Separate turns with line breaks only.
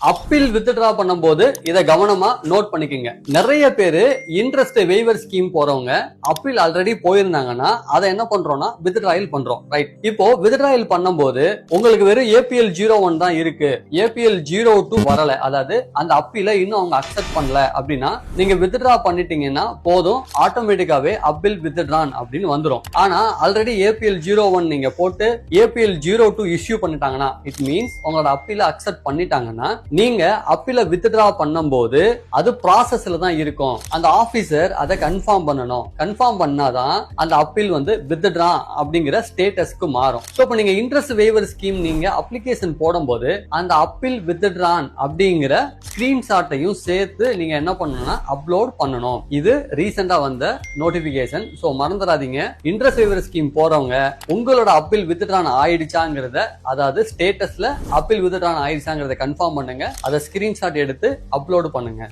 Appeal withdraw பண்ணும்போது இத கவனமா நோட் பண்ணிக்கங்க. நிறைய பேரு இன்ட்ரெஸ்ட் வெய்வர் ஸ்கீம் போறவங்க அப்பீல் ஆல்ரெடி போயிருந்தாங்கன்னா அதை என்ன பண்றோம்னா வித்ட்ராயல் பண்றோம். ரைட், இப்போ வித்ட்ராயல் பண்ணும்போது உங்களுக்கு வெறும் ஏபிஎல் 01 தான் இருக்கு, ஏபிஎல் 02 வரல, அதாவது அந்த அப்பீல இன்னும் அவங்க அக்செப்ட் பண்ணல அப்படின்னா நீங்க வித்ட்ரா பண்ணிட்டீங்கன்னா போதும், ஆட்டோமேட்டிக்காவே அப்பீல் வித்ட்ரான் அப்படின்னு வந்துடும். ஆனா ஆல்ரெடி ஏபிஎல் 01 நீங்க போட்டு ஏபிஎல் 02 இஷ்யூ பண்ணிட்டாங்கன்னா இட் மீன்ஸ் உங்களோட அப்பீல அக்செப்ட் பண்ணிட்டாங்கன்னா நீங்க அப்பீல வித்ட்ரா பண்ணும்போது அது ப்ராசஸ்ல தான் இருக்கும். அந்த ஆபீசர் அதை கன்ஃபார்ம் பண்ணணும். கன்ஃபார்ம் பண்ணாதான் அந்த அப்பீல் வந்து வித்ட்ரா அப்படிங்கிற ஸ்டேட்டஸ்க்கு மாறும். சோ இப்போ நீங்க இன்ட்ரெஸ்ட் வேவர் ஸ்கீம் நீங்க அப்ளிகேஷன் போடும்போது அந்த அப்பீல் வித்ட்ரான் அப்படிங்கிற ஸ்கிரீன்ஷாட்டையும் சேர்த்து நீங்க என்ன பண்ணணும்னா அப்லோட் பண்ணணும். இது ரீசெண்டா வந்த நோட்டிபிகேஷன். சோ மறந்துடாதீங்க, இன்ட்ரெஸ்ட் வேவர் ஸ்கீம் போறவங்க உங்களோட அப்பீல் வித்ட்ரான் ஆயிடுச்சாங்கிறத, அதாவது ஸ்டேட்டஸ்ல அப்பீல் வித்ட்ரான் ஆயிடுச்சாங்கிறத கன்ஃபார்ம் பண்ணுங்க. அதை ஸ்கிரீன்ஷாட் எடுத்து அப்லோட் பண்ணுங்க.